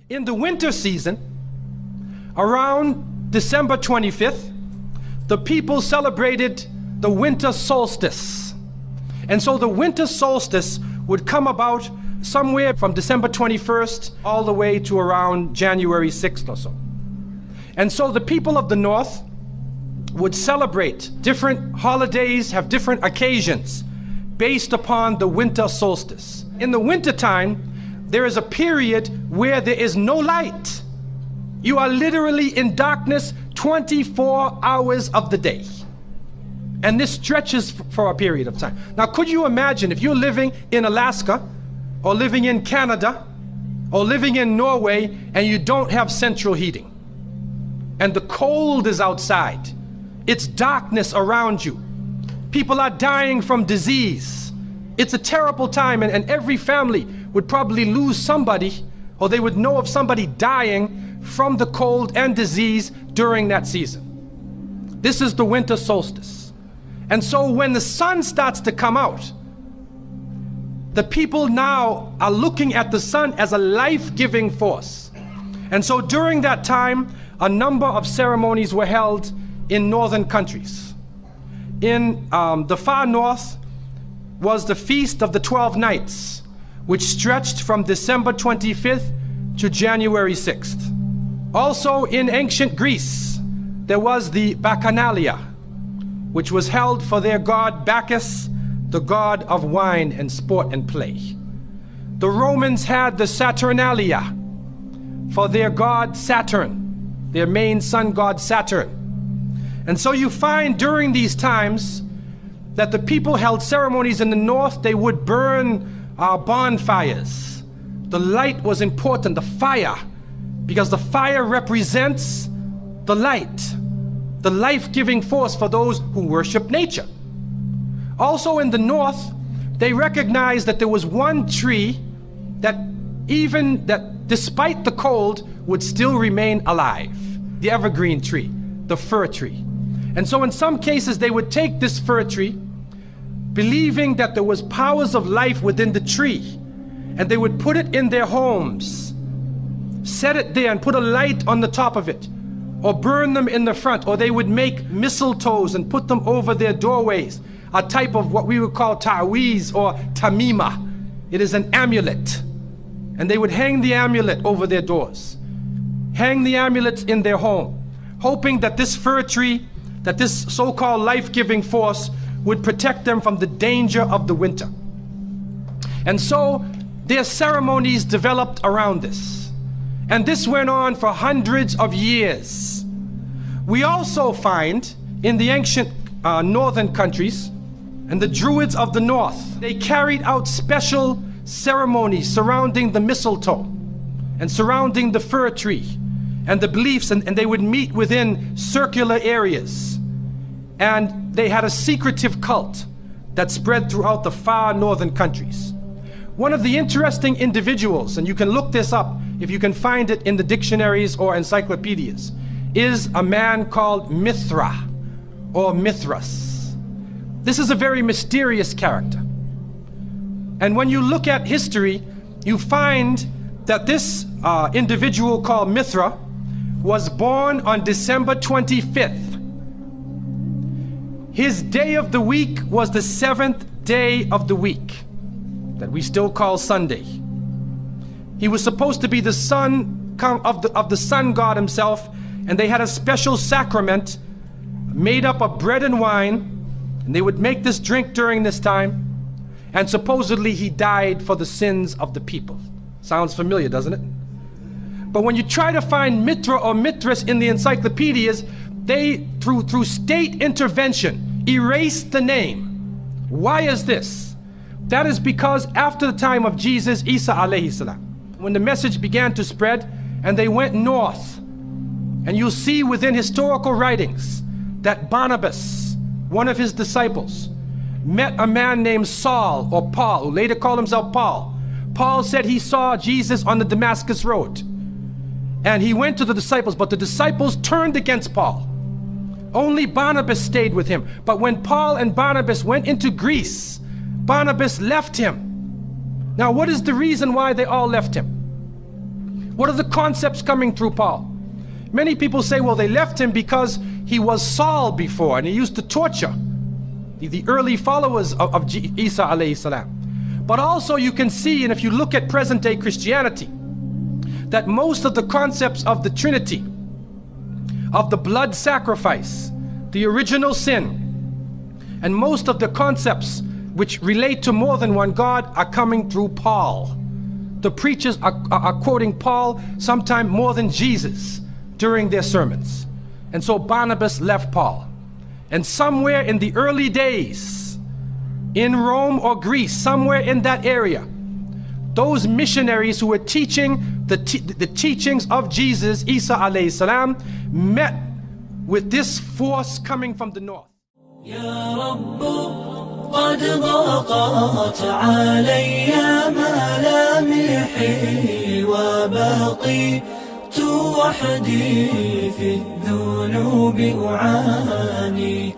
In the winter season, around December 25th, the people celebrated the winter solstice. And so the winter solstice would come about somewhere from December 21st all the way to around January 6th or so. And so the people of the north would celebrate different holidays, have different occasions based upon the winter solstice. In the wintertime, there is a period where there is no light. You are literally in darkness 24 hours of the day. And this stretches for a period of time. Now, could you imagine if you're living in Alaska or living in Canada or living in Norway and you don't have central heating and the cold is outside, it's darkness around you. People are dying from disease. It's a terrible time, and every family would probably lose somebody, or they would know of somebody dying from the cold and disease during that season. This is the winter solstice. And so when the sun starts to come out, the people now are looking at the sun as a life-giving force. And so during that time, a number of ceremonies were held in northern countries. In the far north was the Feast of the 12 Nights, which stretched from December 25th to January 6th. Also in ancient Greece, there was the Bacchanalia, which was held for their god Bacchus, the god of wine and sport and play. The Romans had the Saturnalia for their god Saturn, their main sun god Saturn. And so you find during these times that the people held ceremonies in the north. They would burn bonfires. The light was important, the fire, because the fire represents the light, the life-giving force for those who worship nature. Also in the north, they recognized that there was one tree that despite the cold would still remain alive, the evergreen tree, the fir tree. And so in some cases they would take this fir tree, believing that there was powers of life within the tree, and they would put it in their homes, set it there and put a light on the top of it, or burn them in the front, or they would make mistletoes and put them over their doorways, a type of what we would call ta'weez or tamima. It is an amulet. And they would hang the amulet over their doors, hang the amulets in their home, hoping that this fir tree, that this so-called life-giving force would protect them from the danger of the winter. And so their ceremonies developed around this. And this went on for hundreds of years. We also find in the ancient northern countries, and the Druids of the north, they carried out special ceremonies surrounding the mistletoe and surrounding the fir tree and the beliefs, and they would meet within circular areas. And they had a secretive cult that spread throughout the far northern countries. One of the interesting individuals, and you can look this up if you can find it in the dictionaries or encyclopedias, is a man called Mithra or Mithras. This is a very mysterious character. And when you look at history, you find that this individual called Mithra was born on December 25th. His day of the week was the 7th day of the week, that we still call Sunday. He was supposed to be the son of the sun god himself, and they had a special sacrament made up of bread and wine, and they would make this drink during this time, and supposedly he died for the sins of the people. Sounds familiar, doesn't it? But when you try to find Mithra or Mithras in the encyclopedias, they, through state intervention, erased the name. Why is this? That is because after the time of Jesus, Isa alayhi salam, when the message began to spread and they went north, and you'll see within historical writings that Barnabas, one of his disciples, met a man named Saul or Paul, who later called himself Paul. Paul said he saw Jesus on the Damascus road, and he went to the disciples, but the disciples turned against Paul. Only Barnabas stayed with him. But when Paul and Barnabas went into Greece, Barnabas left him. Now, what is the reason why they all left him? What are the concepts coming through Paul? Many people say, well, they left him because he was Saul before and he used to torture the early followers of Isa alayhi salam. But also you can see, and if you look at present day Christianity, that most of the concepts of the Trinity, of the blood sacrifice, the original sin, and most of the concepts which relate to more than one God are coming through Paul. The preachers are quoting Paul sometime more than Jesus during their sermons. And so Barnabas left Paul. And somewhere in the early days, in Rome or Greece, somewhere in that area, those missionaries who were teaching the teachings of Jesus, Isa alayhi salam, met with this force coming from the north. يا رب قد ضاقت علي ملامحي وبقيت وحدي في الذنوب أعاني